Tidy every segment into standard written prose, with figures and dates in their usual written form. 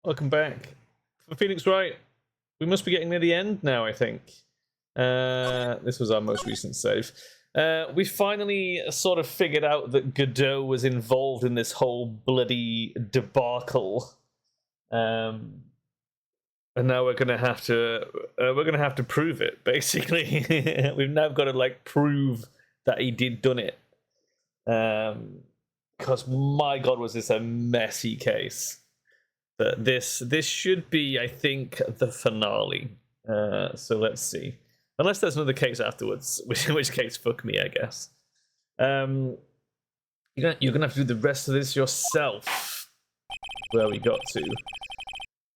Welcome back. For Phoenix Wright, we must be getting near the end now, I think. This was our most recent save. We finally sort of figured out that Godot was involved in this whole bloody debacle. And now we're gonna have to prove it, basically. We've now got to like prove that he done it. Because my god, was this a messy case. But this should be, I think, the finale. So let's see. Unless there's another case afterwards, in which case, fuck me, I guess. You're gonna have to do the rest of this yourself. Where we got to.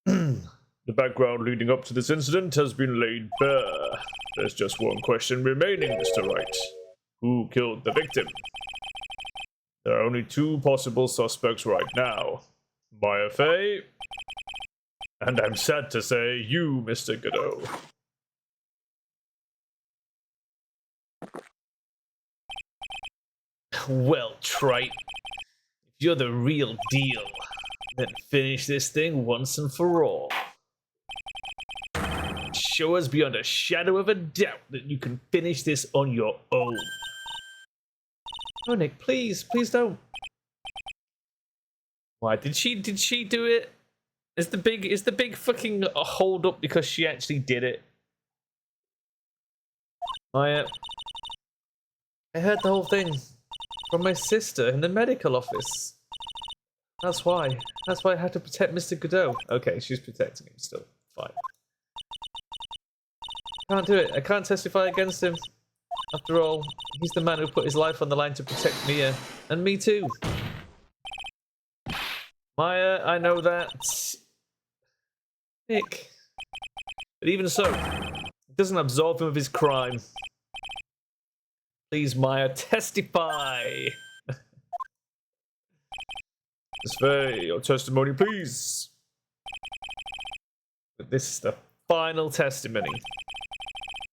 The background leading up to this incident has been laid bare. There's just one question remaining, Mr. Wright. Who killed the victim? There are only two possible suspects right now. Maya Fey, and I'm sad to say, you, Mr. Godot. Well, Trite, if you're the real deal, then finish this thing once and for all. Show us beyond a shadow of a doubt that you can finish this on your own. Oh, Nick, please don't. Why did she do it? Is the big fucking hold up because she actually did it? I heard the whole thing from my sister in the medical office. That's why I had to protect Mr. Godot. Okay, she's protecting him still. Fine. Can't do it. I can't testify against him. After all, he's the man who put his life on the line to protect Mia. And me too. Maya, I know that. Nick. But even so, it doesn't absolve him of his crime. Please, Maya, testify. Display your testimony, please. This is the final testimony.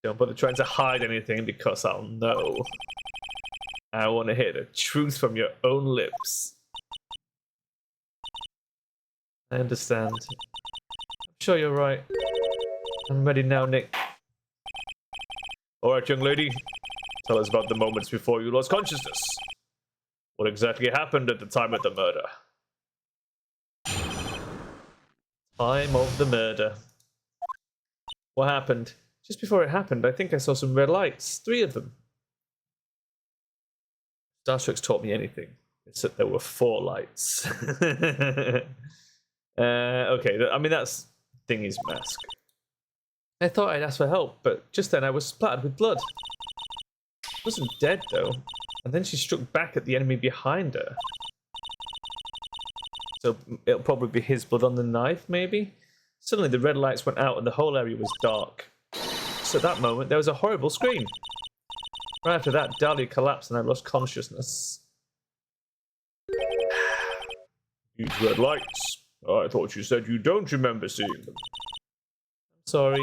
Don't bother trying to hide anything because I'll know. I want to hear the truth from your own lips. I understand. I'm sure you're right. I'm ready now, Nick. Alright, young lady. Tell us about the moments before you lost consciousness. What exactly happened at the time of the murder? Time of the murder. What happened? Just before it happened, I think I saw some red lights. 3 of them. Star Trek's taught me anything. It's that there were 4 lights. Okay, I mean, that's Thingy's mask. I thought I'd ask for help, but just then I was splattered with blood. I wasn't dead, though. And then she struck back at the enemy behind her. So it'll probably be his blood on the knife, maybe? Suddenly the red lights went out and the whole area was dark. Just at that moment, there was a horrible scream. Right after that, Dahlia collapsed and I lost consciousness. Huge red lights. Oh, I thought you said you don't remember seeing them. I'm sorry.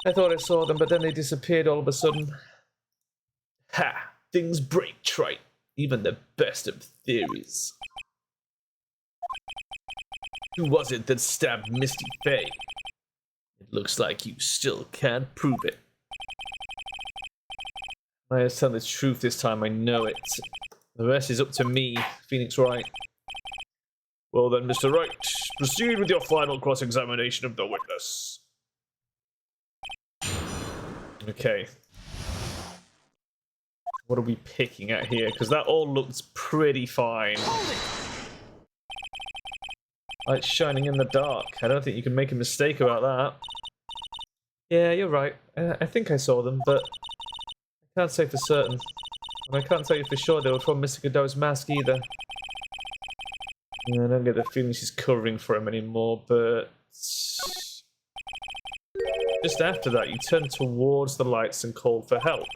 I thought I saw them, but then they disappeared all of a sudden. Ha! Things break, Trite. Even the best of theories. Who was it that stabbed Misty Fey? It looks like you still can't prove it. I have told the truth this time, I know it. The rest is up to me, Phoenix Wright. Well then, Mr. Wright, proceed with your final cross-examination of the witness. Okay. What are we picking at here? Because that all looks pretty fine. Lights shining in the dark. I don't think you can make a mistake about that. Yeah, you're right. I think I saw them, but I can't say for certain. And I can't tell you for sure they were from Mr. Godot's mask either. Yeah, I don't get the feeling she's covering for him anymore, but... Just after that, you turned towards the lights and called for help.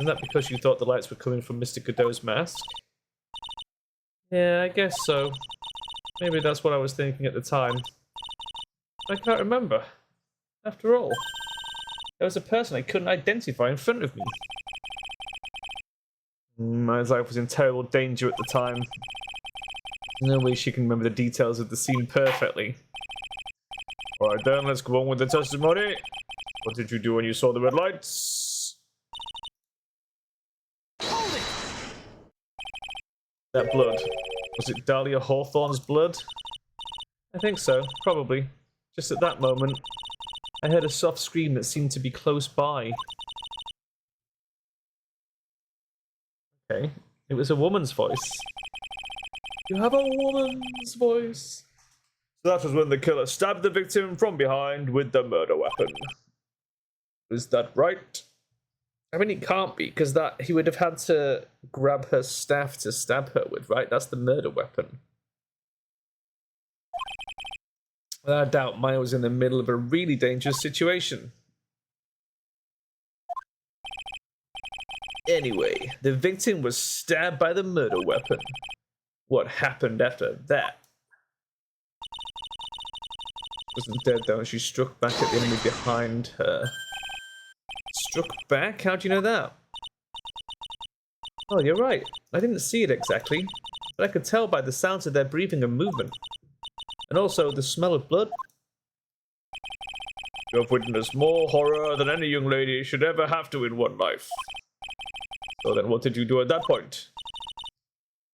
Isn't that because you thought the lights were coming from Mr. Godot's mask? Yeah, I guess so. Maybe that's what I was thinking at the time. I can't remember. After all, there was a person I couldn't identify in front of me. My life was in terrible danger at the time. No way she can remember the details of the scene perfectly. Alright then, let's go on with the testimony. What did you do when you saw the red lights? That blood. Was it Dahlia Hawthorne's blood? I think so, probably. Just at that moment, I heard a soft scream that seemed to be close by. Okay, it was a woman's voice. You have a woman's voice. So that was when the killer stabbed the victim from behind with the murder weapon. Is that right? I mean, it can't be, because that he would have had to grab her staff to stab her with, right? That's the murder weapon. Without doubt, Maya was in the middle of a really dangerous situation. Anyway, the victim was stabbed by the murder weapon. What happened after that? Wasn't dead though, she struck back at the enemy behind her. Struck back? How do you know that? Oh, you're right. I didn't see it exactly, but I could tell by the sounds of their breathing and movement. And also the smell of blood. You have witnessed more horror than any young lady should ever have to in one life. So then what did you do at that point?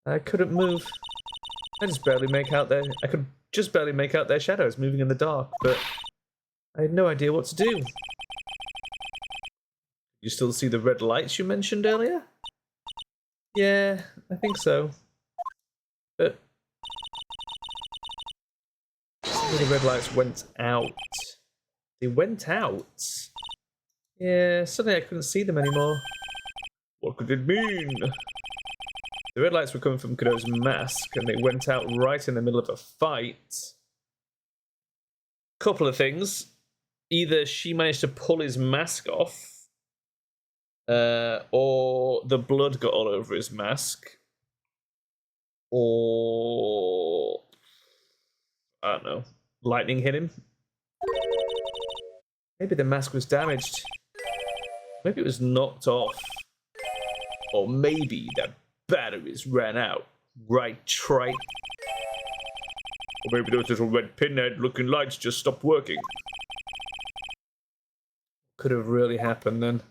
I couldn't move. I could just barely make out their shadows moving in the dark, but I had no idea what to do. You still see the red lights you mentioned earlier? Yeah, I think so. But the red lights went out. They went out? Yeah, suddenly I couldn't see them anymore. What could it mean? The red lights were coming from Kado's mask, and they went out right in the middle of a fight. Couple of things. Either she managed to pull his mask off, or the blood got all over his mask, or I don't know, lightning hit him. Maybe the mask was damaged. Maybe it was knocked off. Or maybe the batteries ran out. Right, Trite? Or maybe those little red pinhead-looking lights just stopped working. Could have really happened then.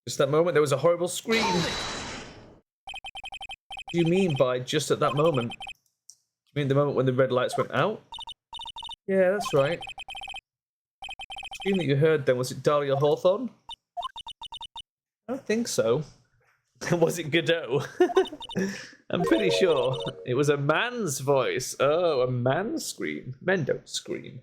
Just that moment, there was a horrible scream. What do you mean by just at that moment? You mean the moment when the red lights went out? Yeah, that's right. The scream that you heard then, was it Dahlia Hawthorne? I don't think so. Was it Godot? I'm pretty sure. It was a man's voice. Oh, a man's scream. Men don't scream.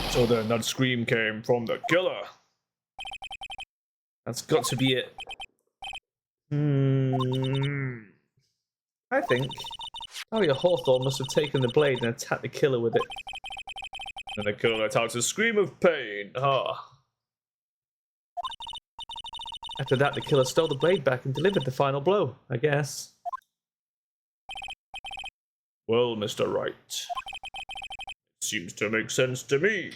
So then that scream came from the killer. That's got to be it. I think Dahlia Hawthorne must have taken the blade and attacked the killer with it. And the killer let out a scream of pain. After that, the killer stole the blade back and delivered the final blow, I guess. Well, Mr. Wright, it seems to make sense to me.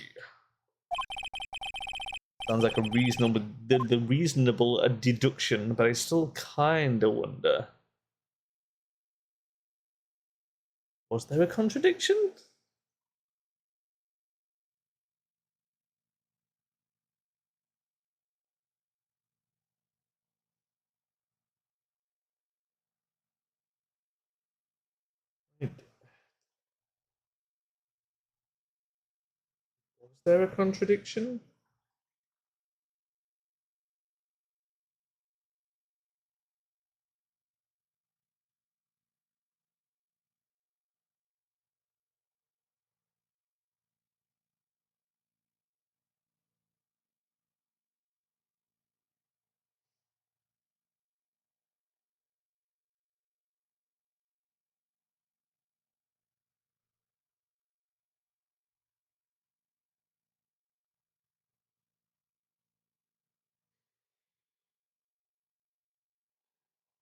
Sounds like a reasonable deduction, but I still kinda wonder. Was there a contradiction? Was there a contradiction?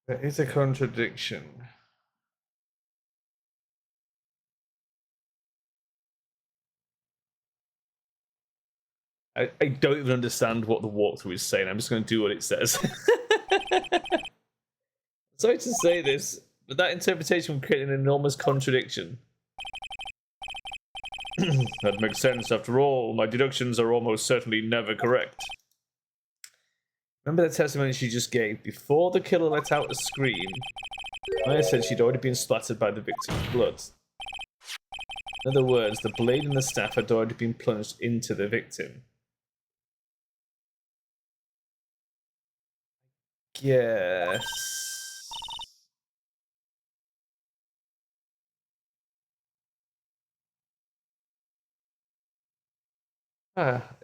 There is a contradiction. I don't even understand what the walkthrough is saying. I'm just going to do what it says. Sorry to say this, but that interpretation would create an enormous contradiction. That makes sense. After all, my deductions are almost certainly never correct. Remember the testimony she just gave? Before the killer let out a scream, Maya said she'd already been splattered by the victim's blood. In other words, the blade and the staff had already been plunged into the victim. Yes.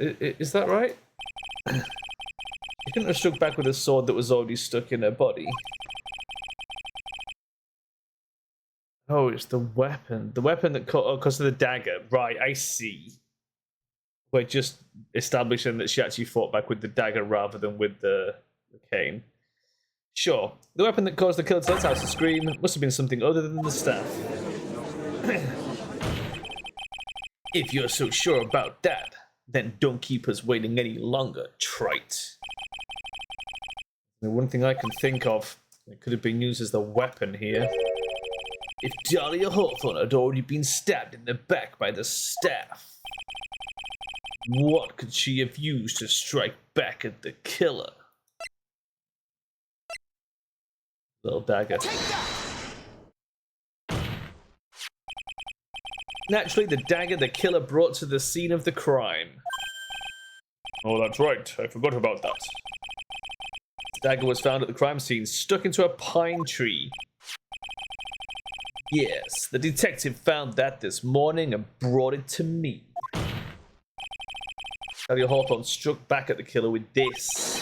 Is that right? She couldn't have struck back with a sword that was already stuck in her body. Oh, it's the weapon. The weapon that caught because of the dagger. Right, I see. We're just establishing that she actually fought back with the dagger rather than with the cane. Sure, the weapon that caused the killer to let out a scream must have been something other than the staff. If you're so sure about that, then don't keep us waiting any longer, trite. The one thing I can think of that could have been used as the weapon here. If Dahlia Hawthorne had already been stabbed in the back by the staff, what could she have used to strike back at the killer? Little dagger. Naturally, the dagger the killer brought to the scene of the crime. Oh, that's right. I forgot about that. The dagger was found at the crime scene, stuck into a pine tree. Yes, the detective found that this morning and brought it to me. Dahlia Hawthorne struck back at the killer with this.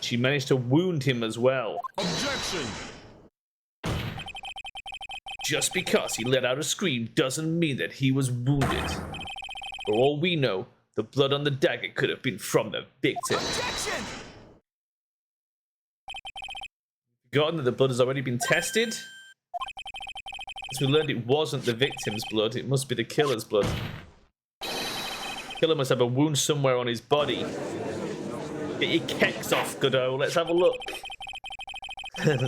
She managed to wound him as well. Objection! Just because he let out a scream doesn't mean that he was wounded. For all we know, the blood on the dagger could have been from the victim. Objection! Forgotten that the blood has already been tested? As we learned, it wasn't the victim's blood, it must be the killer's blood. The killer must have a wound somewhere on his body. Get your kecks off, Godot, let's have a look.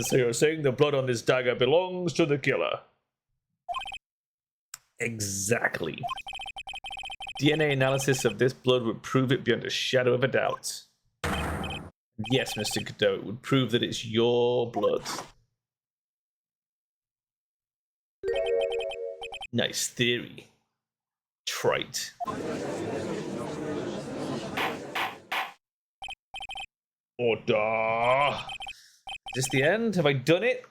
So you're saying the blood on this dagger belongs to the killer? Exactly. DNA analysis of this blood would prove it beyond a shadow of a doubt. Yes, Mr. Godot, it would prove that it's your blood. Nice theory. Trite. Order. Is this the end? Have I done it?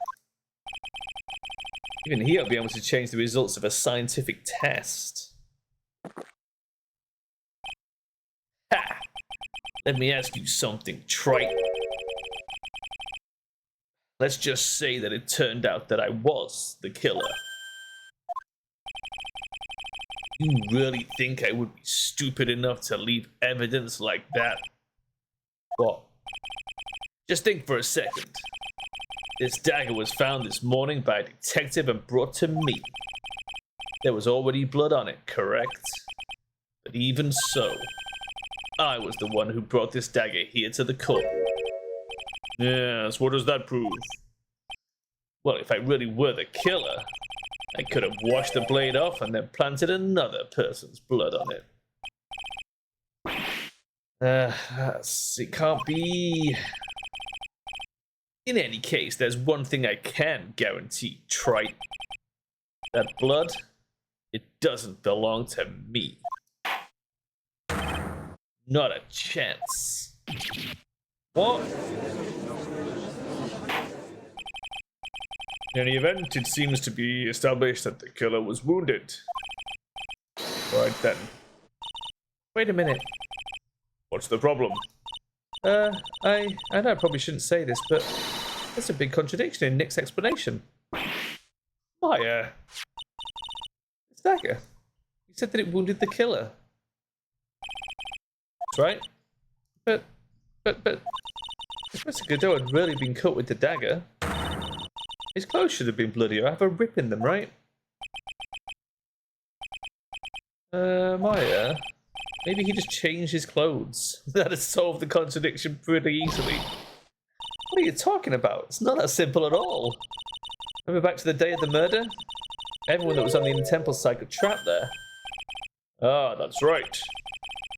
Even here, I'll be able to change the results of a scientific test. Ha! Let me ask you something, trite. Let's just say that it turned out that I was the killer. You really think I would be stupid enough to leave evidence like that? What? Just think for a second. This dagger was found this morning by a detective and brought to me. There was already blood on it, correct? But even so, I was the one who brought this dagger here to the court. Yes, what does that prove? Well, if I really were the killer, I could have washed the blade off and then planted another person's blood on it. It can't be. In any case, there's one thing I can guarantee, trite. That blood, it doesn't belong to me. Not a chance. What? In any event, it seems to be established that the killer was wounded. Right then. Wait a minute. What's the problem? I know I probably shouldn't say this, but there's a big contradiction in Nick's explanation. Maya. It's dagger. You said that it wounded the killer. That's right. But if Mr. Godot had really been cut with the dagger, his clothes should have been bloodier. I have a rip in them, right? Maya. Maybe he just changed his clothes. That'd solve the contradiction pretty easily. What are you talking about? It's not that simple at all. Remember back to the day of the murder? Everyone that was on the inner temple side got trapped there. Ah, that's right.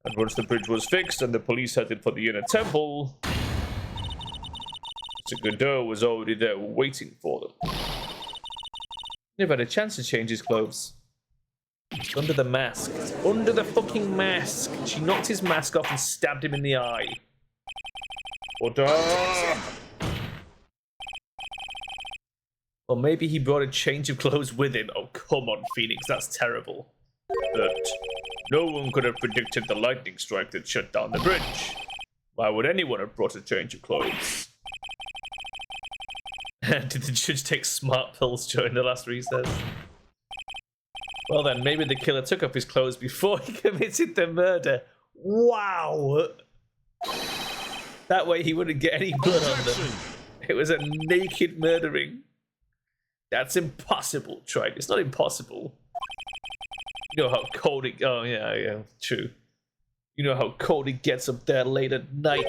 And once the bridge was fixed and the police headed for the inner temple, Mr. Godot was already there waiting for them. Never had a chance to change his clothes. It's under the mask. It's under the fucking mask. She knocked his mask off and stabbed him in the eye. Order! Or maybe he brought a change of clothes with him. Oh, come on, Phoenix, that's terrible. But no one could have predicted the lightning strike that shut down the bridge. Why would anyone have brought a change of clothes? Did the judge take smart pills during the last recess? Well then, maybe the killer took off his clothes before he committed the murder. Wow! That way he wouldn't get any blood on them. It was a naked murdering. That's impossible, Tribes. It's not impossible. You know how cold it... Oh, yeah, true. You know how cold it gets up there late at night.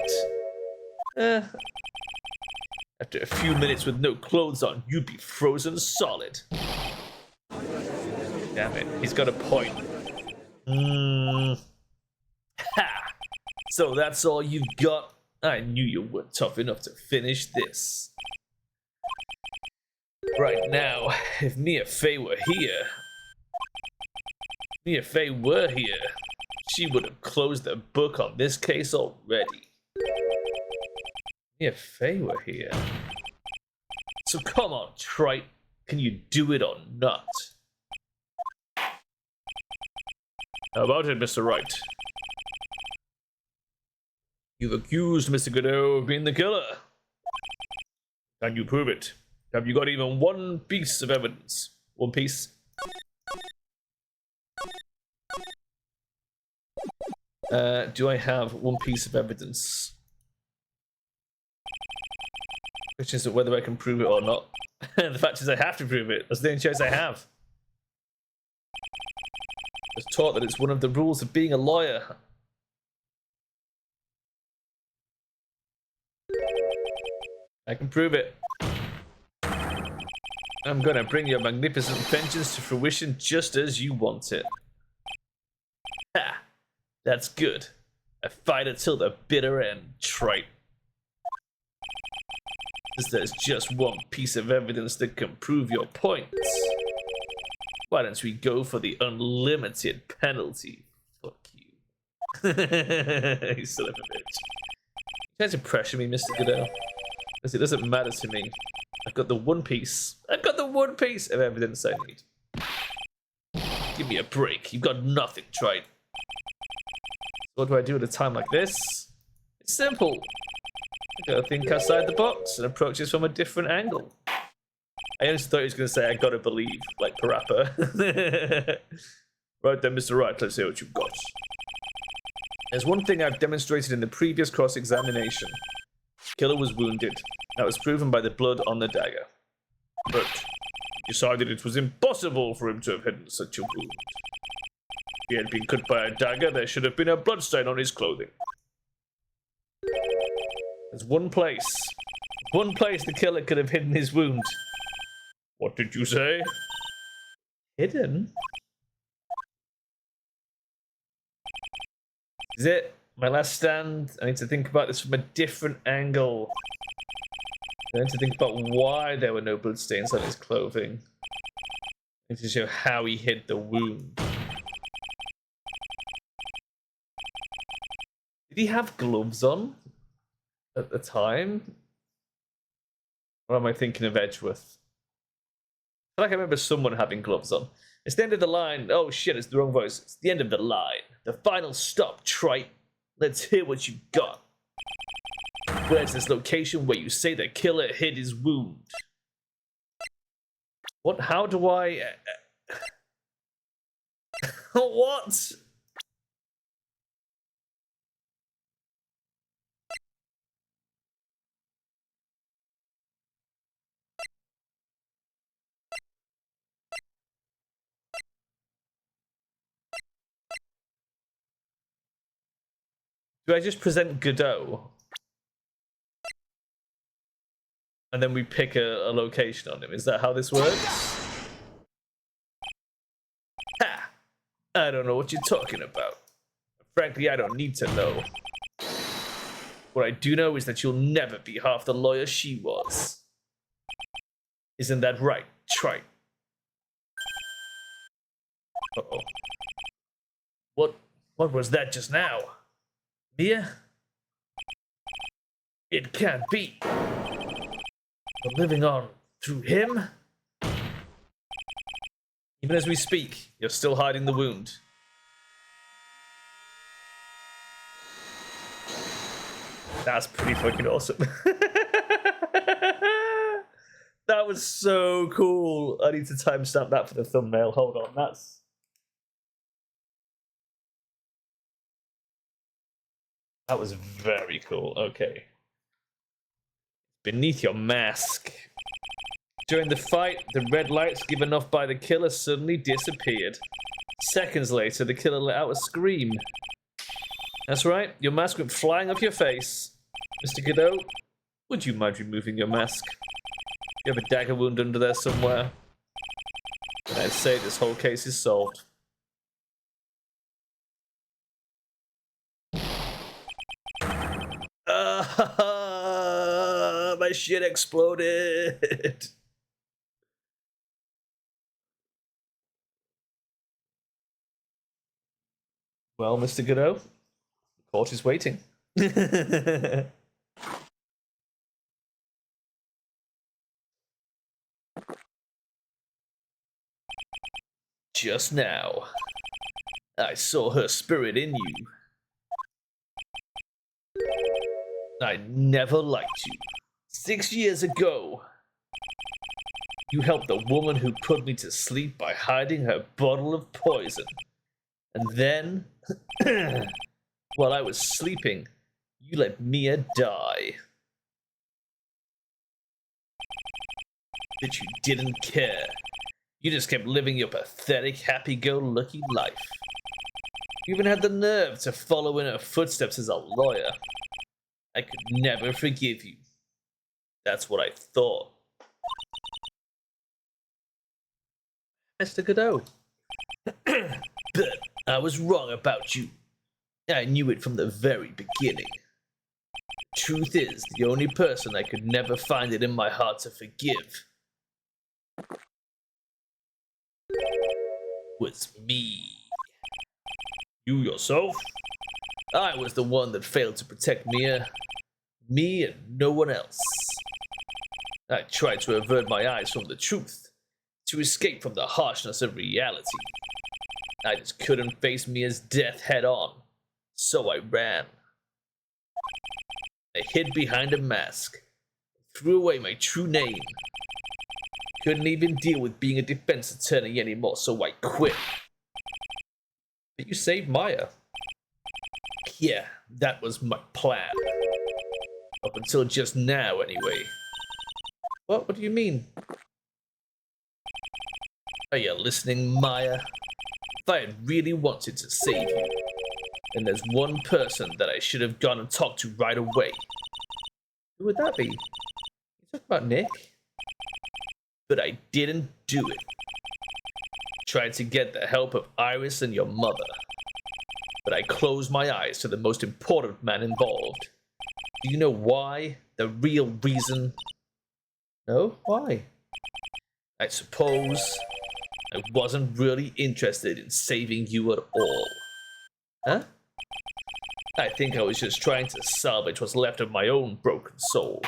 After a few minutes with no clothes on, you'd be frozen solid. Damn it, he's got a point. Ha! So that's all you've got? I knew you weren't tough enough to finish this. Right now, if Mia Fey were here, she would have closed the book on this case already. Mia Fey were here. So come on, Trite. Can you do it or not? How about it, Mr. Wright? You've accused Mr. Godot of being the killer. Can you prove it? Have you got even one piece of evidence? One piece? Do I have one piece of evidence? Question is whether I can prove it or not. The fact is I have to prove it. That's the only choice I have. I was taught that it's one of the rules of being a lawyer. I can prove it. I'm gonna bring your magnificent vengeance to fruition just as you want it. Ha! That's good. A fighter till the bitter end, Trite. There's just one piece of evidence that can prove your points. Why don't we go for the unlimited penalty? Fuck you. You son of a bitch. You trying to pressure me, Mr. Godot? Because it doesn't matter to me. I've got the one piece of evidence I need. Give me a break. You've got nothing, Trite. What do I do at a time like this? It's simple. I gotta think outside the box and approach this from a different angle. I honestly thought he was gonna say, I gotta believe, like Parappa. Right then, Mr. Wright, let's hear what you've got. There's one thing I've demonstrated in the previous cross-examination. Killer was wounded. That was proven by the blood on the dagger. But he decided it was impossible for him to have hidden such a wound. If he had been cut by a dagger, there should have been a bloodstain on his clothing. There's one place the killer could have hidden his wound. What did you say? Hidden? Is it my last stand? I need to think about this from a different angle. I need to think about why there were no bloodstains on his clothing. I need to show how he hid the wound. Did he have gloves on at the time? Or am I thinking of Edgeworth? I feel like I remember someone having gloves on. It's the end of the line. Oh shit, it's the wrong voice. It's the end of the line. The final stop, Trite. Let's hear what you got. Where's this location where you say the killer hid his wound? What? How do I... What? Do I just present Godot? And then we pick a location on him. Is that how this works? Ha! I don't know what you're talking about. Frankly, I don't need to know. What I do know is that you'll never be half the lawyer she was. Isn't that right, Trite? Uh-oh. What was that just now? Mia? It can't be. But living on through him? Even as we speak, you're still hiding the wound. That's pretty fucking awesome. That was so cool. I need to timestamp that for the thumbnail. Hold on, that was very cool. Okay. Beneath your mask. During the fight, the red lights given off by the killer suddenly disappeared. Seconds later, the killer let out a scream. That's right, your mask went flying off your face. Mr. Godot, would you mind removing your mask? You have a dagger wound under there somewhere. And I'd say this whole case is solved. My shit exploded. Well, Mr. Godot, the court is waiting. Just now, I saw her spirit in you. I never liked you. 6 years ago, you helped the woman who put me to sleep by hiding her bottle of poison. And then, while I was sleeping, you let Mia die. But you didn't care. You just kept living your pathetic, happy-go-lucky life. You even had the nerve to follow in her footsteps as a lawyer. I could never forgive you. That's what I thought. Mr. Godot. But I was wrong about you. I knew it from the very beginning. Truth is, the only person I could never find it in my heart to forgive was me. You yourself? I was the one that failed to protect Mia. Me and no one else. I tried to avert my eyes from the truth, to escape from the harshness of reality. I just couldn't face Mia's death head on, so I ran. I hid behind a mask, threw away my true name. Couldn't even deal with being a defense attorney anymore, so I quit. But you saved Maya. Yeah, that was my plan. Up until just now, anyway. What do you mean? Are you listening, Maya? If I had really wanted to save you, then there's one person that I should have gone and talked to right away. Who would that be? You talking about Nick? But I didn't do it. Tried to get the help of Iris and your mother. But I closed my eyes to the most important man involved. Do you know why? The real reason? No? Why? I suppose I wasn't really interested in saving you at all. Huh? I think I was just trying to salvage what's left of my own broken soul.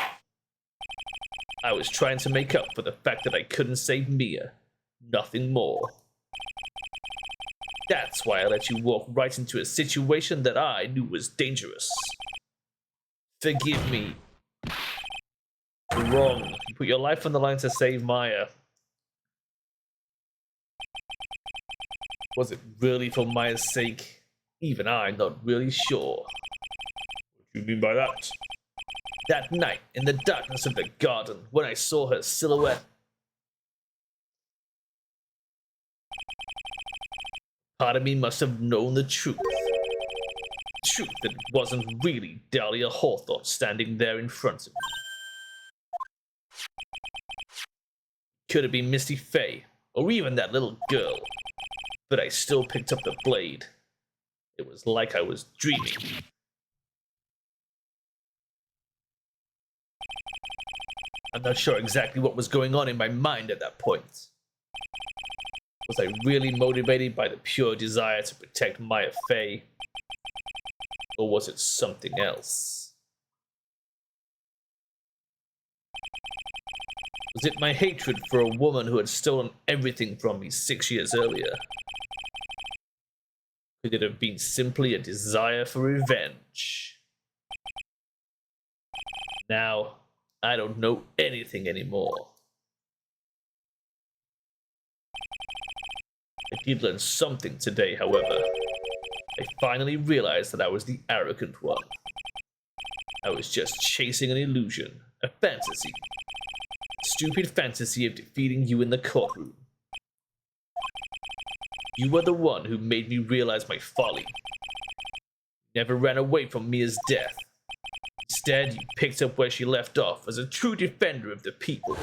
I was trying to make up for the fact that I couldn't save Mia. Nothing more. That's why I let you walk right into a situation that I knew was dangerous. Forgive me. You're wrong. You put your life on the line to save Maya. Was it really for Maya's sake? Even I'm not really sure. What do you mean by that? That night, in the darkness of the garden, when I saw her silhouette, part of me must have known the truth. Truth that it wasn't really Dahlia Hawthorne standing there in front of me. Could have been Misty Faye, or even that little girl. But I still picked up the blade. It was like I was dreaming. I'm not sure exactly what was going on in my mind at that point. Was I really motivated by the pure desire to protect Maya Faye? Or was it something else? Was it my hatred for a woman who had stolen everything from me 6 years earlier? Could it have been simply a desire for revenge? Now, I don't know anything anymore. I did learn something today, however. I finally realized that I was the arrogant one. I was just chasing an illusion, a fantasy. Stupid fantasy of defeating you in the courtroom. You were the one who made me realize my folly. You never ran away from Mia's death. Instead, you picked up where she left off as a true defender of the people.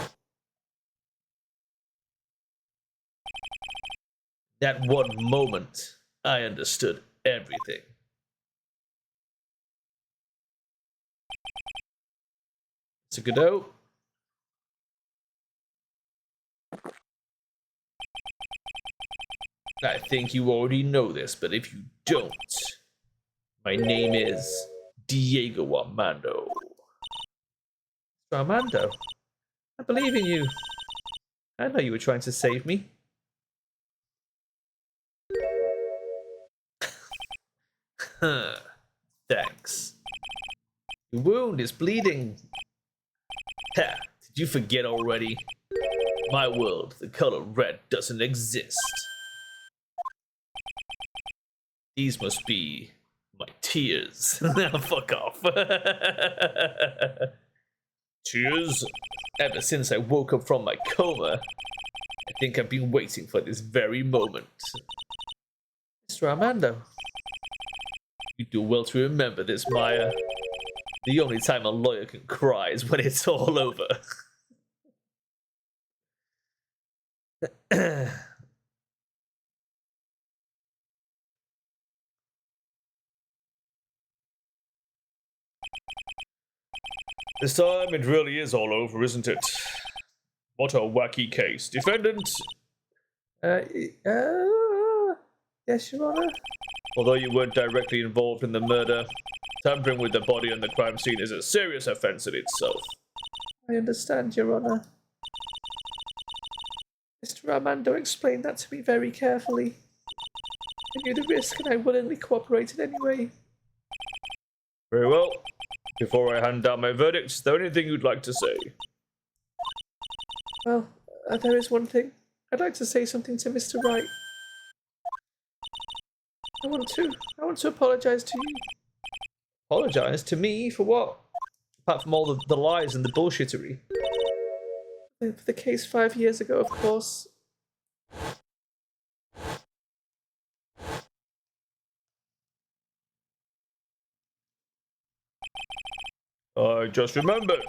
That one moment, I understood everything. So Godot. I think you already know this, but if you don't, my name is Diego Armando. Armando, I believe in you. I know you were trying to save me. Thanks. Your wound is bleeding. Ha! Did you forget already? My world, the color red doesn't exist. These must be my tears. Now fuck off. Tears? Ever since I woke up from my coma, I think I've been waiting for this very moment. Mr. Armando. You do well to remember this, Maya. The only time a lawyer can cry is when it's all over. This time it really is all over, isn't it? What a wacky case. Defendant? Yes, Your Honor. Although you weren't directly involved in the murder, tampering with the body on the crime scene is a serious offense in itself. I understand, Your Honor. Mr. Armando explained that to me very carefully. I knew the risk and I willingly cooperated anyway. Very well. Before I hand down my verdict, is there anything you'd like to say? Well, there is one thing. I'd like to say something to Mr. Wright. I want to apologize to you. Apologize to me for what? Apart from all the lies and the bullshittery. For the case 5 years ago, of course. I just remembered.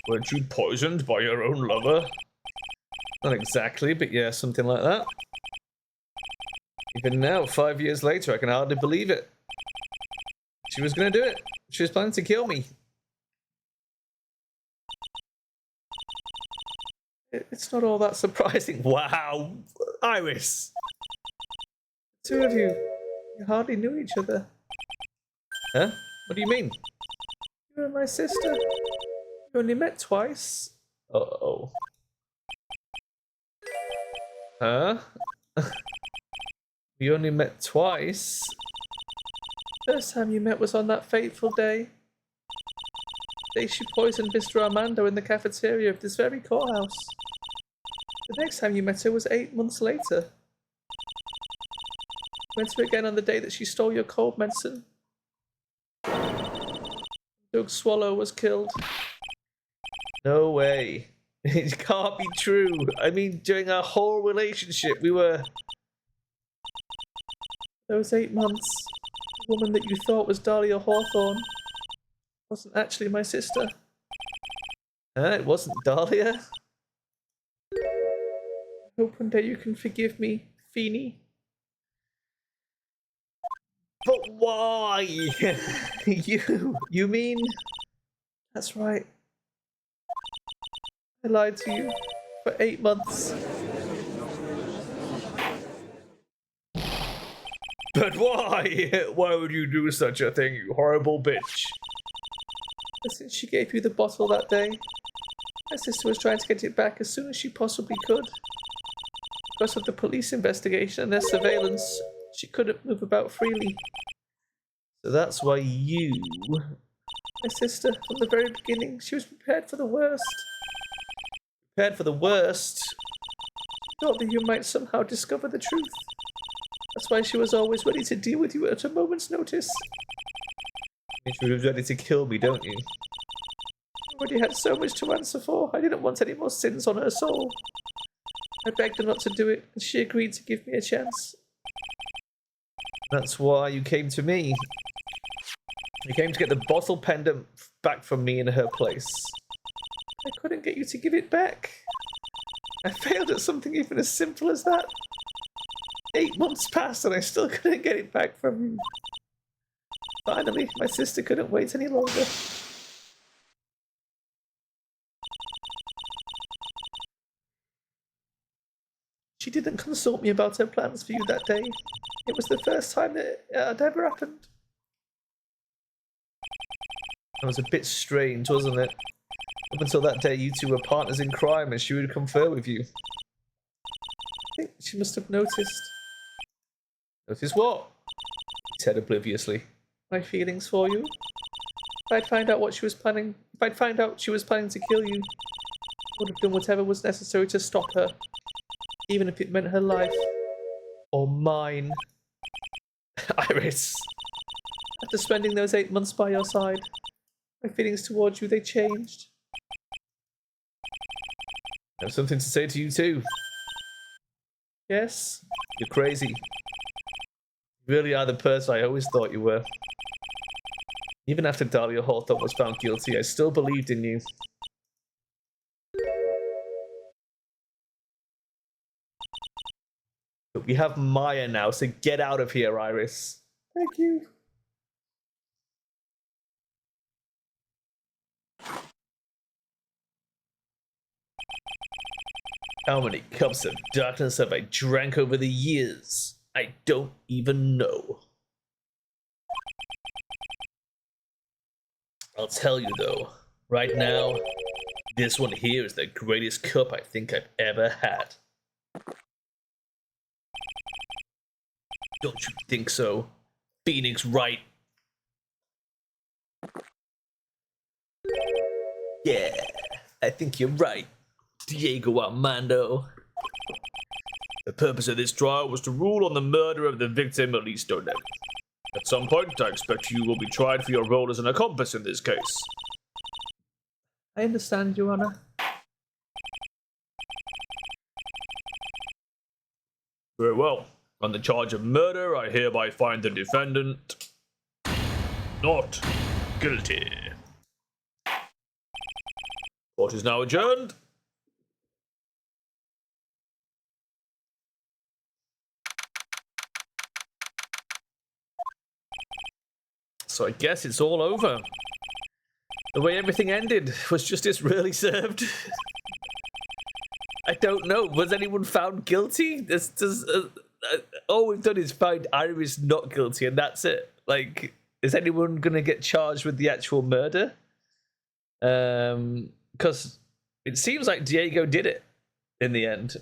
Weren't you poisoned by your own lover? Not exactly, but yeah, something like that. Even now, 5 years later, I can hardly believe it. She was going to do it. She was planning to kill me. It's not all that surprising. Wow, Iris. The two of you hardly knew each other. Huh? What do you mean? You and my sister. You only met twice. Uh-oh. Huh? We only met twice? First time you met was on that fateful day. The day she poisoned Mr. Armando in the cafeteria of this very courthouse. The next time you met her was 8 months later. You met her again on the day that she stole your cold medicine. Doug Swallow was killed. No way. It can't be true. I mean, during our whole relationship, we were... Those 8 months, woman that you thought was Dahlia Hawthorne wasn't actually my sister. It wasn't Dahlia. I hope one day you can forgive me, Feeny. But why? You mean? That's right. I lied to you for 8 months. But why? Why would you do such a thing, you horrible bitch? Since she gave you the bottle that day, my sister was trying to get it back as soon as she possibly could. Because of the police investigation and their surveillance, she couldn't move about freely. So that's why you... My sister, from the very beginning, she was prepared for the worst. Prepared for the worst? Thought that you might somehow discover the truth. That's why she was always ready to deal with you at a moment's notice. She was ready to kill me, don't you? I already had so much to answer for. I didn't want any more sins on her soul. I begged her not to do it, and she agreed to give me a chance. That's why you came to me. You came to get the bottle pendant back from me in her place. I couldn't get you to give it back. I failed at something even as simple as that. 8 months passed and I still couldn't get it back from you. Finally, my sister couldn't wait any longer. She didn't consult me about her plans for you that day. It was the first time that it had ever happened. That was a bit strange, wasn't it? Up until that day, you two were partners in crime and she would confer with you. I think she must have noticed. Notice what? He said obliviously. My feelings for you. If I'd find out she was planning to kill you, I would have done whatever was necessary to stop her, even if it meant her life. Or mine. Iris. After spending those 8 months by your side, my feelings towards you, they changed. I have something to say to you too. Yes? You're crazy. You really are the person I always thought you were. Even after Dahlia Hawthorne was found guilty, I still believed in you. But we have Maya now, so get out of here, Iris. Thank you. How many cups of darkness have I drank over the years? I don't even know. I'll tell you though, right now, this one here is the greatest cup I think I've ever had. Don't you think so, Phoenix Wright? Yeah, I think you're right, Diego Armando. The purpose of this trial was to rule on the murder of the victim, Elise Donel. At some point, I expect you will be tried for your role as an accomplice in this case. I understand, Your Honor. Very well. On the charge of murder, I hereby find the defendant not guilty. Court is now adjourned. So I guess it's all over. The way everything ended, was justice really served? I don't know. Was anyone found guilty? All we've done is find Iris not guilty, and that's it. Like, is anyone gonna get charged with the actual murder? Because it seems like Diego did it in the end,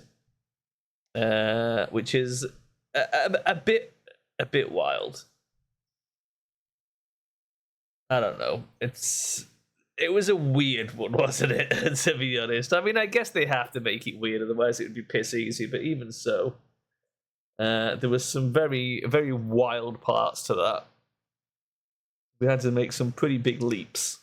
which is a bit wild. I don't know. It was a weird one, wasn't it? To be honest, I mean, I guess they have to make it weird, otherwise it would be piss easy. But even so, there was some very, very wild parts to that. We had to make some pretty big leaps.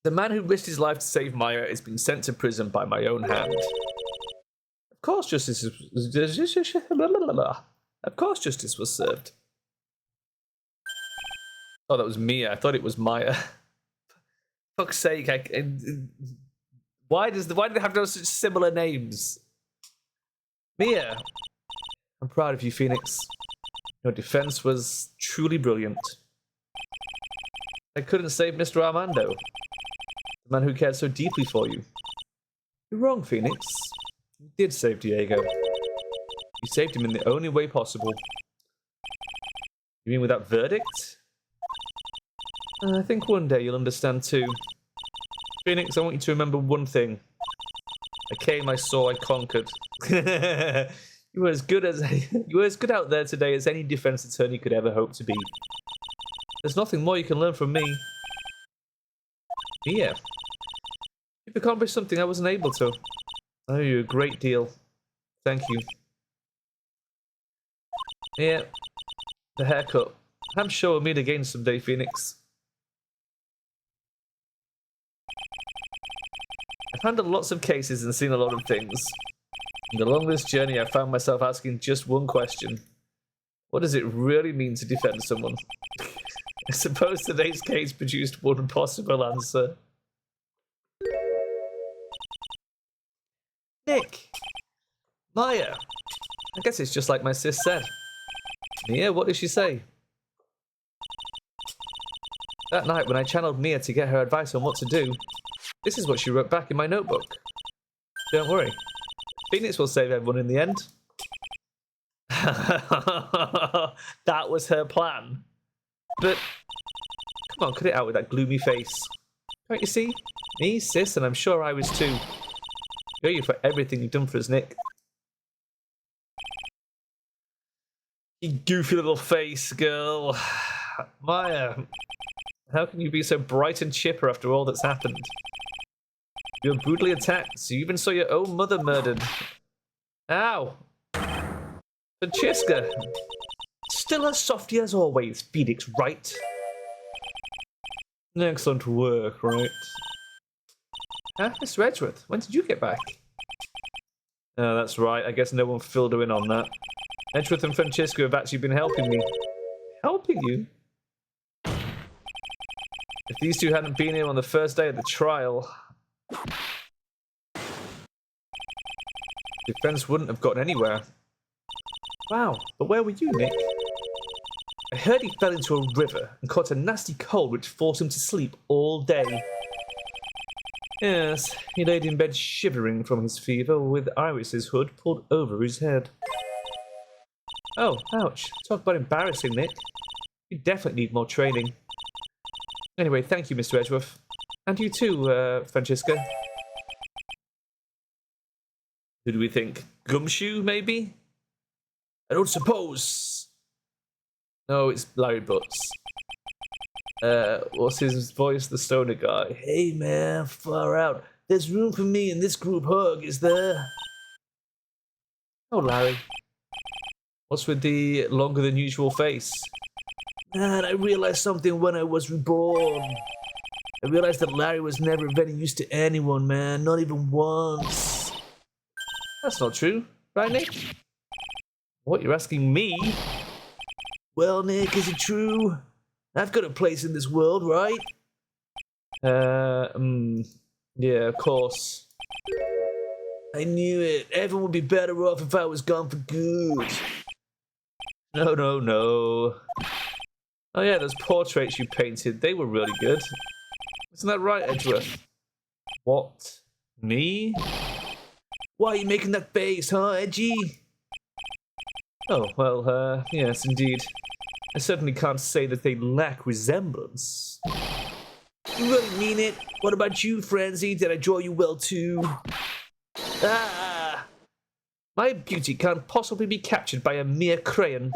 The man who risked his life to save Maya is being sent to prison by my own hand. Of course, justice was served. Oh, that was Mia. I thought it was Maya. Fuck's sake! Why do they have those such similar names? Mia, I'm proud of you, Phoenix. Your defense was truly brilliant. I couldn't save Mr. Armando, the man who cared so deeply for you. You're wrong, Phoenix. You did save Diego. You saved him in the only way possible. You mean with that verdict? I think one day you'll understand too. Phoenix, I want you to remember one thing. I came, I saw, I conquered. You were as good out there today as any defense attorney could ever hope to be. There's nothing more you can learn from me. Mia, you've accomplished something I wasn't able to. I owe you a great deal. Thank you. Yeah, the haircut. I'm sure we'll meet again someday, Phoenix. I've handled lots of cases and seen a lot of things. And along this journey, I found myself asking just one question. What does it really mean to defend someone? I suppose today's case produced one possible answer. Nick! Maya! I guess it's just like my sis said. Mia, what did she say? That night when I channeled Mia to get her advice on what to do, this is what she wrote back in my notebook. Don't worry. Phoenix will save everyone in the end. That was her plan. But, come on, cut it out with that gloomy face. Can't you see? Me, sis, and I'm sure I was too. I owe you for everything you've done for us, Nick. You goofy little face, girl. Maya, how can you be so bright and chipper after all that's happened? You were brutally attacked, so you even saw your own mother murdered. Ow! Francesca! Still as softy as always, Phoenix, right? Excellent work, right? Mr. Edgeworth, when did you get back? Oh, that's right. I guess no one filled her in on that. Edgeworth and Francesca have actually been helping me. Helping you? If these two hadn't been here on the first day of the trial, defense wouldn't have gotten anywhere. Wow, but where were you, Nick? I heard he fell into a river and caught a nasty cold which forced him to sleep all day. Yes, he laid in bed shivering from his fever with Iris's hood pulled over his head. Oh, ouch. Talk about embarrassing, Nick. You definitely need more training. Anyway, thank you, Mr. Edgeworth. And you too, Francesca. Who do we think? Gumshoe, maybe? I don't suppose. No, it's Larry Butts. What's his voice? The stoner guy. Hey, man, far out. There's room for me in this group hug, is there? Oh, Larry. What's with the longer than usual face? Man, I realized something when I was reborn. I realized that Larry was never of any use to anyone, man. Not even once. That's not true, right, Nick? What, you're asking me? Well, Nick, is it true? I've got a place in this world, right? Yeah, of course. I knew it. Everyone would be better off if I was gone for good. No, no, no. Oh yeah, those portraits you painted, they were really good. Isn't that right, Edgeworth? What? Me? Why are you making that face, huh, Edgy? Oh, well, yes, indeed. I certainly can't say that they lack resemblance. You really mean it? What about you, Francie? Did I draw you well, too? Ah! My beauty can't possibly be captured by a mere crayon.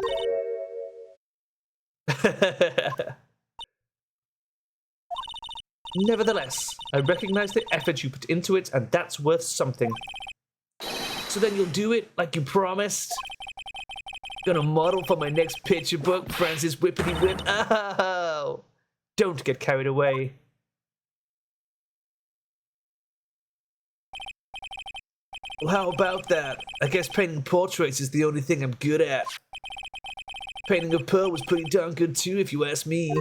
Nevertheless, I recognize the effort you put into it, and that's worth something. So then you'll do it, like you promised? Gonna model for my next picture book, Francis Whippity Whip. Oh! Don't get carried away. Well, how about that? I guess painting portraits is the only thing I'm good at. Painting of Pearl was pretty darn good too, if you ask me.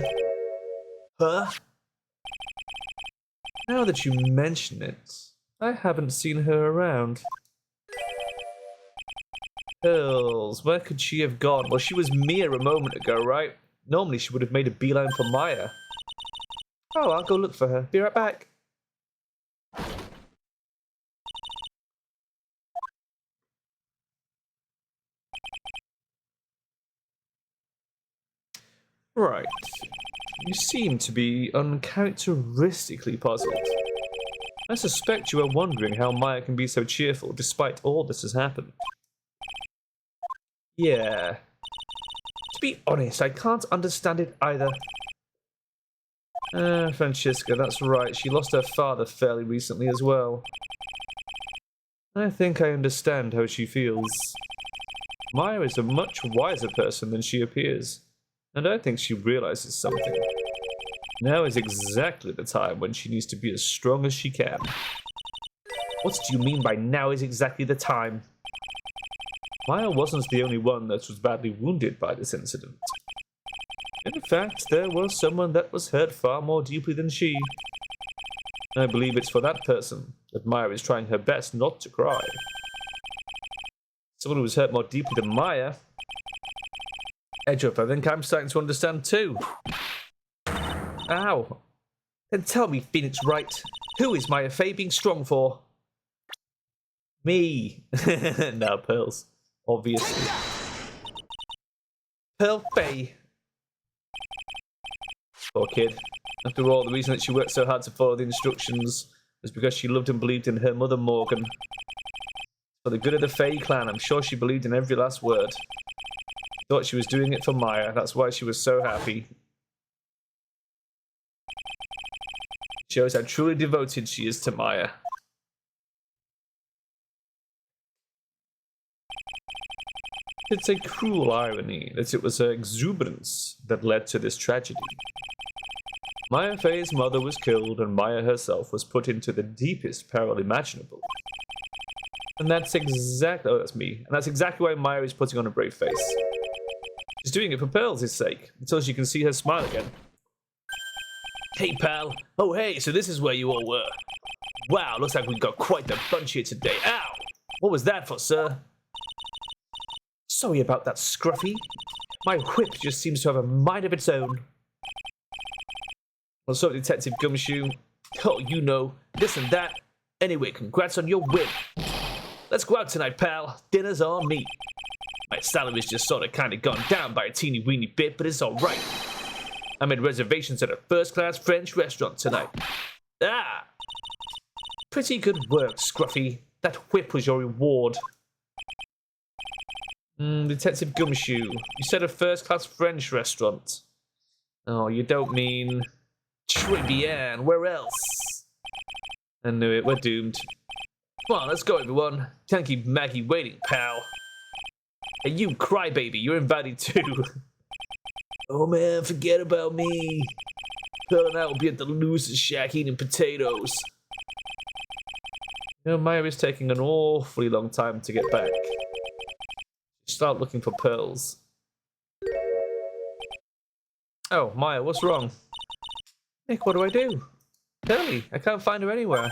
Huh? Now that you mention it, I haven't seen her around. Pearls, where could she have gone? Well, she was Mia a moment ago, right? Normally she would have made a beeline for Maya. Oh, I'll go look for her. Be right back. Right. You seem to be uncharacteristically puzzled. I suspect you are wondering how Maya can be so cheerful despite all this has happened. Yeah. To be honest, I can't understand it either. Francesca, that's right. She lost her father fairly recently as well. I think I understand how she feels. Maya is a much wiser person than she appears, and I think she realizes something. Now is exactly the time when she needs to be as strong as she can. What do you mean by now is exactly the time? Maya wasn't the only one that was badly wounded by this incident. In fact, there was someone that was hurt far more deeply than she. I believe it's for that person that Maya is trying her best not to cry. Someone who was hurt more deeply than Maya. Edge up, I think I'm starting to understand too. Ow. Then tell me, Phoenix Wright, who is Maya Fey being strong for? Me. No, Pearls. Obviously. Pearl Fey. Poor kid. After all, the reason that she worked so hard to follow the instructions was because she loved and believed in her mother Morgan. For the good of the Fey clan, I'm sure she believed in every last word. Thought she was doing it for Maya, that's why she was so happy. Shows how truly devoted she is to Maya. It's a cruel irony that it was her exuberance that led to this tragedy. Maya Fey's mother was killed, and Maya herself was put into the deepest peril imaginable. And that's exactly... Oh, that's me. And that's exactly why Maya is putting on a brave face. She's doing it for Pearls' sake, until she can see her smile again. Hey, pal. Oh, hey, so this is where you all were. Wow, looks like we've got quite the bunch here today. Ow! What was that for, sir? Sorry about that, Scruffy. My whip just seems to have a mind of its own. What's up, Detective Gumshoe? Oh, you know, this and that. Anyway, congrats on your win. Let's go out tonight, pal. Dinner's on me. My salary's just sort of kind of gone down by a teeny weeny bit, but it's alright. I made reservations at a first-class French restaurant tonight. Ah! Pretty good work, Scruffy. That whip was your reward. Detective Gumshoe, you said a first-class French restaurant. Oh, you don't mean... Tribulations, where else? I knew it, we're doomed. Come on, let's go, everyone. Can't keep Maggie waiting, pal. Hey, you crybaby, you're invited too. Oh man, forget about me. Pearl and I will be at the loser's shack eating potatoes. You know, Maya is taking an awfully long time to get back. Start looking for pearls. Oh, Maya, what's wrong? Nick, what do I do? Pearly, I can't find her anywhere.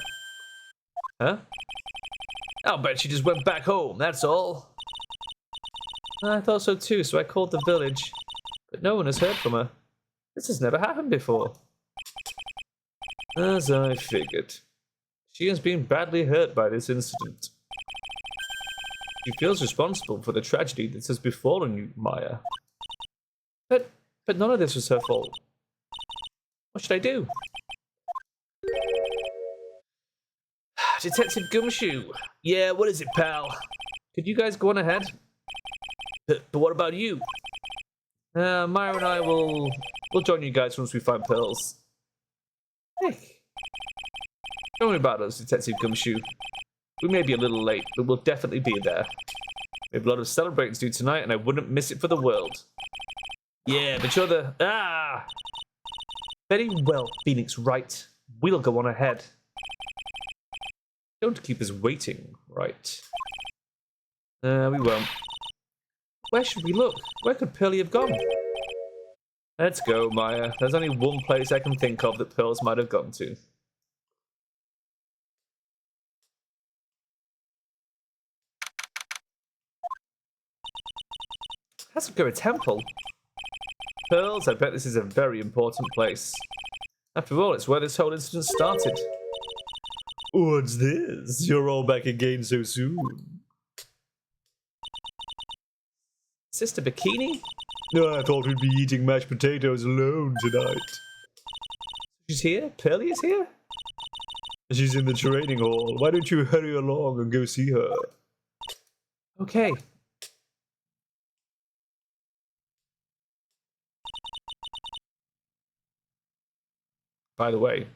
Huh? I'll bet she just went back home, that's all. I thought so too, so I called the village. But no one has heard from her. This has never happened before. As I figured. She has been badly hurt by this incident. She feels responsible for the tragedy that has befallen you, Maya. But none of this was her fault. What should I do? Detective Gumshoe. Yeah, what is it, pal? Could you guys go on ahead? But what about you? Maya and I will join you guys once we find pearls. Nick. Don't worry about us, Detective Gumshoe. We may be a little late, but we'll definitely be there. We have a lot of celebrating to do tonight, and I wouldn't miss it for the world. Yeah, but you're the... Ah! Very well, Phoenix Wright. We'll go on ahead. Don't keep us waiting, right? We won't. Where should we look? Where could Pearly have gone? Let's go, Maya. There's only one place I can think of that Pearls might have gone to. That's a temple. Pearls, I bet this is a very important place. After all, it's where this whole incident started. What's this? You're all back again so soon. Sister Bikini? No, I thought we'd be eating mashed potatoes alone tonight. She's here? Pearly is here? She's in the training hall. Why don't you hurry along and go see her? Okay. By the way,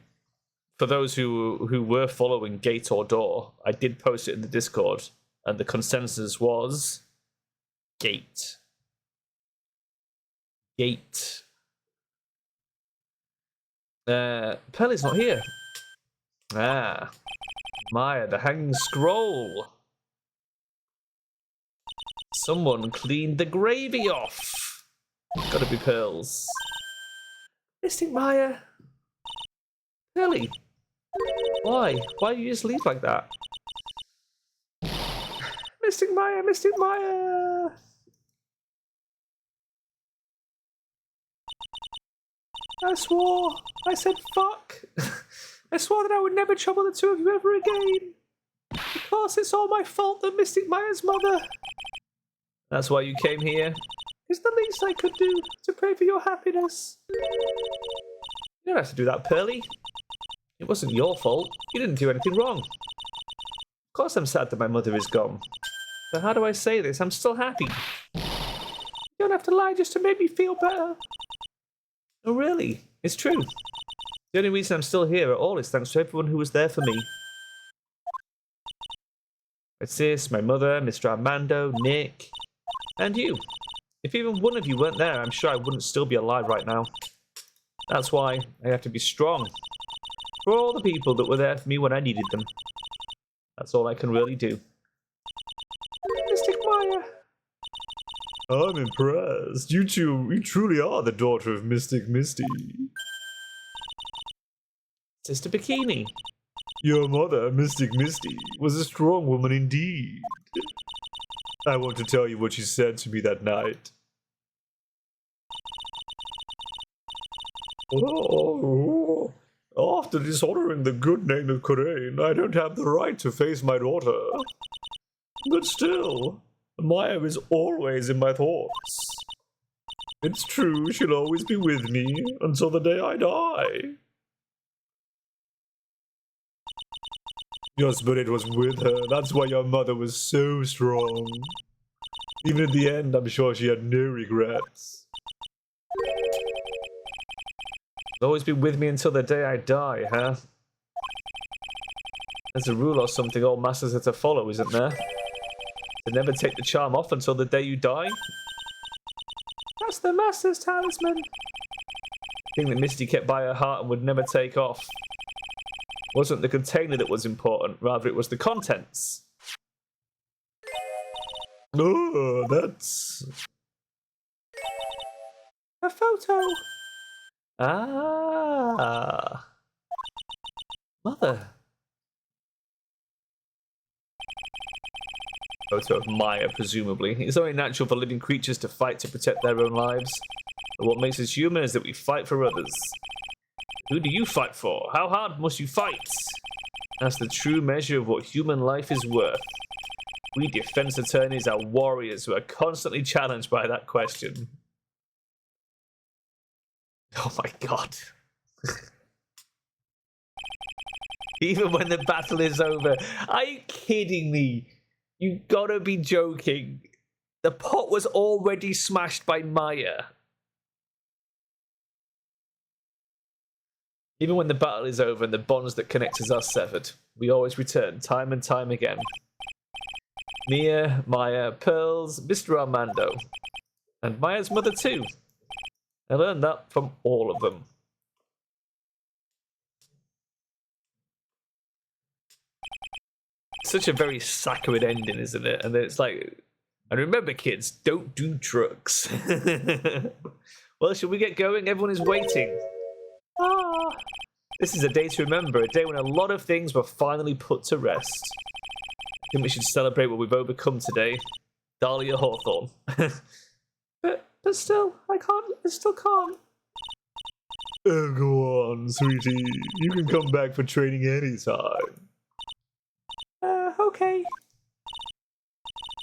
for those who were following Gate or Door, I did post it in the Discord, and the consensus was Gate. Gate. Pearly's not here. Ah. Maya, the hanging scroll. Someone cleaned the gravy off. Gotta be Pearls. Missing Maya. Pearly. Why? Why do you just leave like that? Mystic Maya, Mystic Maya! I said fuck. I swore that I would never trouble the two of you ever again. Of course, it's all my fault that Mystic Maya's mother. That's why you came here? It's the least I could do to pray for your happiness. You don't have to do that, Pearly. It wasn't your fault. You didn't do anything wrong. Of course I'm sad that my mother is gone. But how do I say this? I'm still happy. You don't have to lie just to make me feel better. Oh, really? It's true. The only reason I'm still here at all is thanks to everyone who was there for me. My sis, my mother, Mr. Armando, Nick, and you. If even one of you weren't there, I'm sure I wouldn't still be alive right now. That's why I have to be strong. For all the people that were there for me when I needed them. That's all I can really do. Mystic Maya. I'm impressed. You truly are the daughter of Mystic Misty. Sister Bikini. Your mother, Mystic Misty, was a strong woman indeed. I want to tell you what she said to me that night. Oh, after dishonoring the good name of Corain, I don't have the right to face my daughter. But still, Maya is always in my thoughts. It's true, she'll always be with me until the day I die. Your spirit was with her, that's why your mother was so strong. Even in the end, I'm sure she had no regrets. Always be with me until the day I die, huh? There's a rule or something all masters are to follow, isn't there? To never take the charm off until the day you die? That's the master's talisman. The thing that Misty kept by her heart and would never take off. It wasn't the container that was important, rather it was the contents. Oh, that's... a photo. Ah. Mother. Photo of Maya, presumably. It's only natural for living creatures to fight to protect their own lives. But what makes us human is that we fight for others. Who do you fight for? How hard must you fight? That's the true measure of what human life is worth. We defense attorneys are warriors who are constantly challenged by that question. Oh my god. Even when the battle is over. Are you kidding me? You gotta be joking. The pot was already smashed by Maya. Even when the battle is over and the bonds that connect us are severed, we always return, time and time again. Mia, Maya, Pearls, Mr. Armando. And Maya's mother too. I learned that from all of them. Such a very saccharine ending, isn't it? And it's like, and remember kids, don't do drugs. Well, should we get going? Everyone is waiting. Ah, this is a day to remember, a day when a lot of things were finally put to rest. I think we should celebrate what we've overcome today. Dahlia Hawthorne. But still, I still can't. Oh, go on, sweetie. You can come back for training anytime. Okay.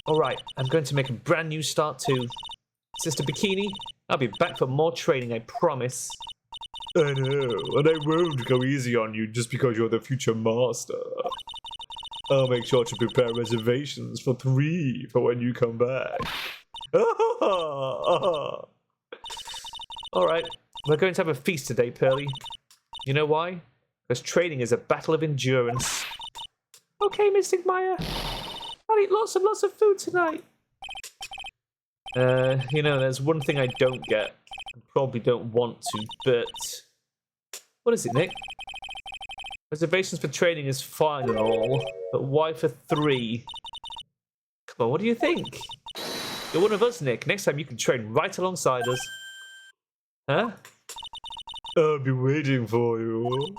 Alright, I'm going to make a brand new start too. Sister Bikini, I'll be back for more training, I promise. I know, and I won't go easy on you just because you're the future master. I'll make sure to prepare reservations for 3 for when you come back. Alright, we're going to have a feast today, Pearly. You know why? Because training is a battle of endurance. Okay, Mystic Maya. I'll eat lots and lots of food tonight. You know, there's one thing I don't get. I probably don't want to, but... What is it, Nick? Reservations for training is fine and all, but why for 3? Come on, what do you think? You're one of us, Nick. Next time you can train right alongside us. Huh? I'll be waiting for you.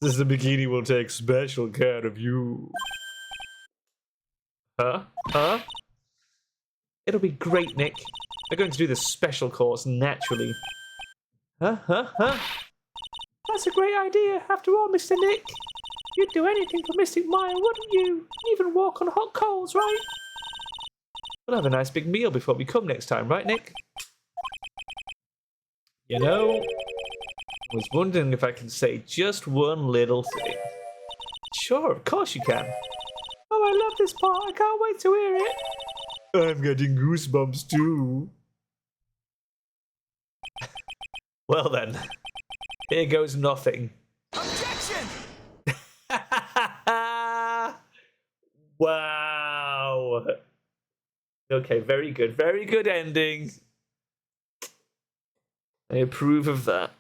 Sister Bikini will take special care of you. Huh? Huh? It'll be great, Nick. They're going to do the special course naturally. Huh? That's a great idea. After all, Mr. Nick, you'd do anything for Mystic Maya, wouldn't you? Even walk on hot coals, right? We'll have a nice big meal before we come next time, right, Nick? You know, I was wondering if I can say just one little thing. Sure, of course you can. Oh, I love this part. I can't wait to hear it. I'm getting goosebumps too. Well then, here goes nothing. Objection! Wow. Okay, very good ending. I approve of that.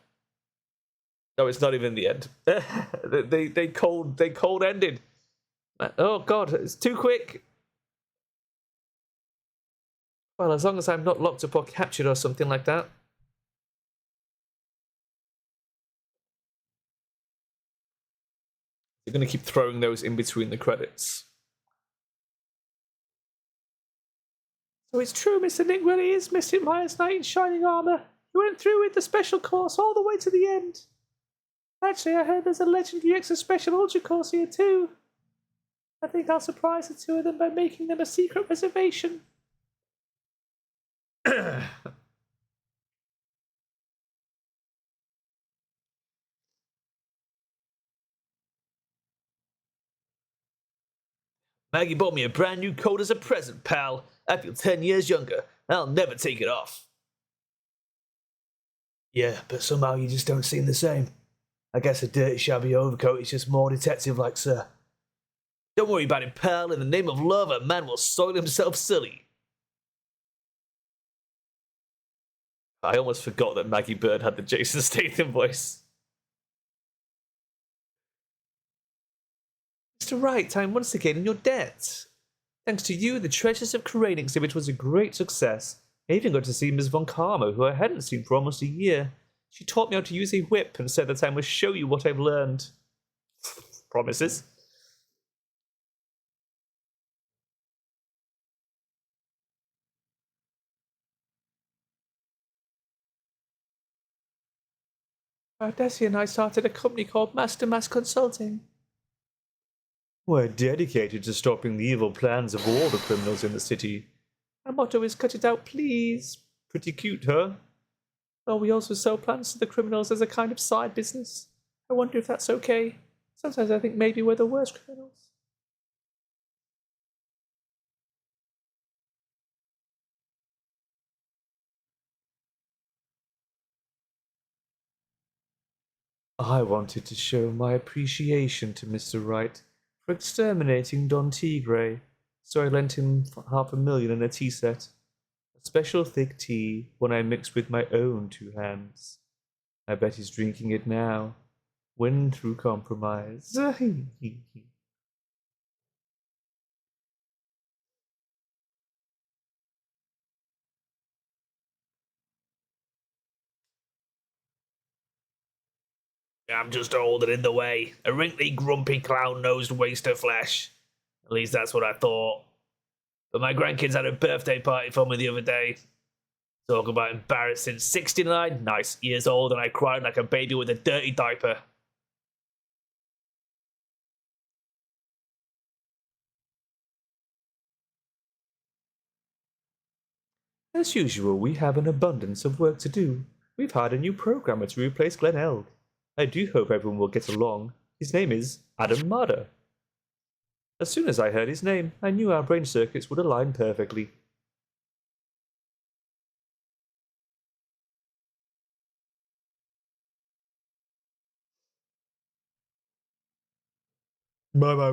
No, it's not even the end. they cold ended. Oh god, it's too quick. Well, as long as I'm not locked up or captured or something like that. You're going to keep throwing those in between the credits. So it's true, Mr. Nick really is Mystic Maya's knight in shining armor. He went through with the special course all the way to the end. Actually, I heard there's a legendary extra special ultra course here too. I think I'll surprise the 2 of them by making them a secret reservation. Maggie bought me a brand new coat as a present, pal. I feel 10 years younger. I'll never take it off. Yeah, but somehow you just don't seem the same. I guess a dirty, shabby overcoat is just more detective-like, sir. Don't worry about it, pal. In the name of love, a man will soil himself silly. I almost forgot that Maggie Bird had the Jason Statham voice. Mr. Wright, I'm once again in your debt. Thanks to you, the Treasures of Crane exhibit was a great success. I even got to see Ms. Von Karma, who I hadn't seen for almost a year. She taught me how to use a whip and said that I must show you what I've learned. Promises. Desi and I started a company called Master Mass Consulting. We're dedicated to stopping the evil plans of all the criminals in the city. Our motto is cut it out, please. Pretty cute, huh? Well, we also sell plans to the criminals as a kind of side business. I wonder if that's okay. Sometimes I think maybe we're the worst criminals. I wanted to show my appreciation to Mr. Wright for exterminating Don Tigre, so I lent him $500,000 in a tea set. A special thick tea, one I mixed with my own 2 hands. I bet he's drinking it now. Win through compromise. I'm just old and in the way. A wrinkly, grumpy, clown-nosed waste of flesh. At least that's what I thought. But my grandkids had a birthday party for me the other day. Talk about embarrassing. 69, nice, years old, and I cried like a baby with a dirty diaper. As usual, we have an abundance of work to do. We've hired a new programmer to replace Glenn Elg. I do hope everyone will get along. His name is Adam Marder. As soon as I heard his name, I knew our brain circuits would align perfectly. My,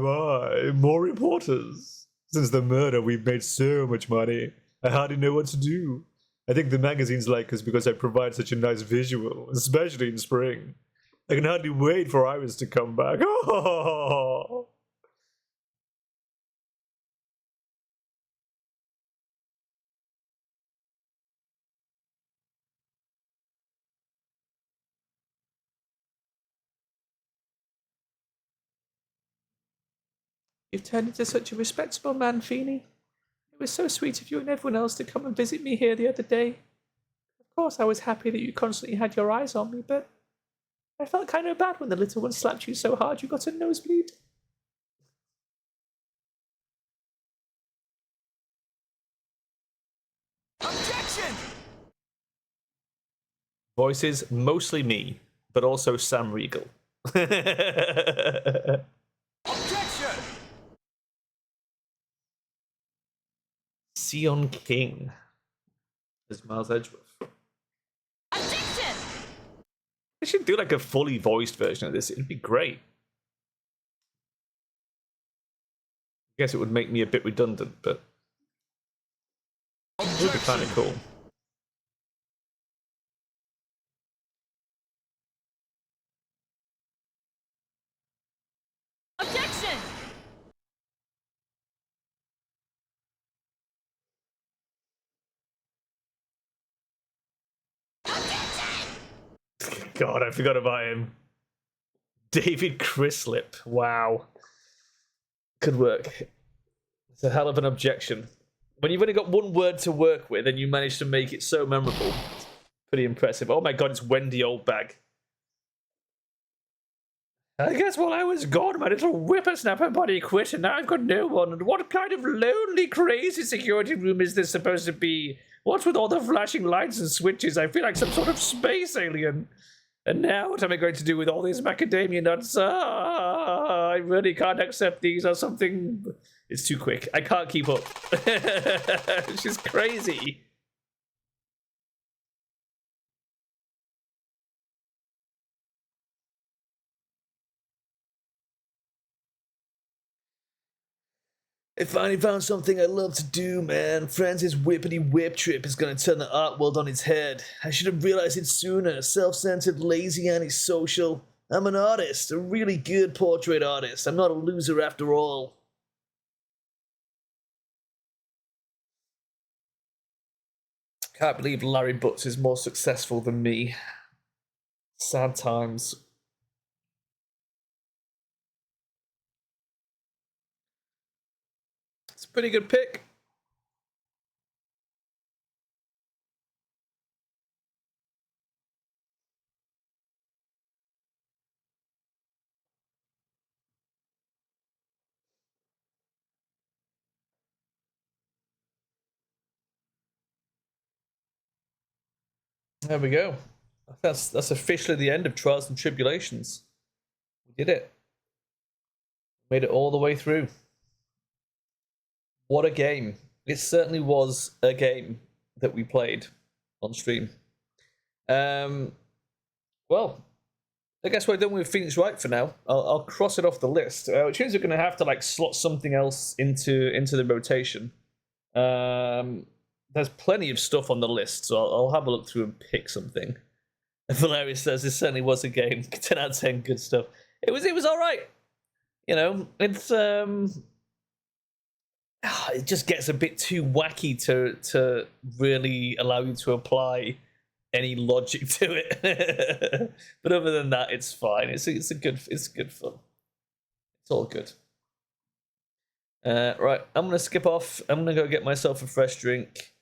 more reporters. Since the murder, we've made so much money. I hardly know what to do. I think the magazines like us because I provide such a nice visual, especially in spring. I can hardly wait for Iris to come back. Oh! You've turned into such a respectable man, Feeney. It was so sweet of you and everyone else to come and visit me here the other day. Of course, I was happy that you constantly had your eyes on me, but I felt kind of bad when the little one slapped you so hard you got a nosebleed. Objection! Voices mostly me, but also Sam Riegel. Objection! Sion King as Miles Edgeworth. Objection! They should do like a fully voiced version of this. It'd be great. I guess it would make me a bit redundant, but it would be kind of cool. Objection! God, I forgot about him. David Crislip. Wow. Could work. It's a hell of an objection. When you've only got one word to work with and you manage to make it so memorable, it's pretty impressive. Oh my god, it's Wendy Oldbag. I guess while I was gone, my little whippersnapper buddy quit, and now I've got no one. And what kind of lonely, crazy security room is this supposed to be? What's with all the flashing lights and switches? I feel like some sort of space alien. And now, what am I going to do with all these macadamia nuts? I really can't accept these or something. It's too quick. I can't keep up. She's crazy. I finally found something I love to do, man. Francis' whippity whip trip is going to turn the art world on its head. I should have realized it sooner. Self-centered, lazy, antisocial. I'm an artist, a really good portrait artist. I'm not a loser after all. Can't believe Larry Butts is more successful than me. Sad times. It's a pretty good pick. There we go. That's officially the end of Trials and Tribulations. We did it. Made it all the way through. What a game. It certainly was a game that we played on stream. Well, I guess we're done with Phoenix Wright for now. I'll cross it off the list, which means we're going to have to like slot something else into the rotation. There's plenty of stuff on the list, so I'll have a look through and pick something. Valeria says this certainly was a game. 10 out of 10, good stuff. It was all right. You know, it's it just gets a bit too wacky to really allow you to apply any logic to it. But other than that, it's fine. It's good fun. It's all good. Right, I'm gonna skip off. I'm gonna go get myself a fresh drink,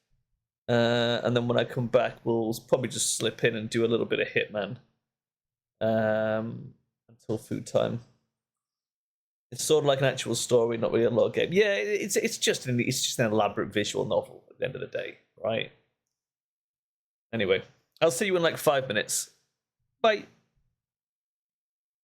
and then when I come back, we'll probably just slip in and do a little bit of Hitman until food time. It's sort of like an actual story, not really a log game. Yeah, it's just an elaborate visual novel at the end of the day, right? Anyway, I'll see you in like 5 minutes. Bye.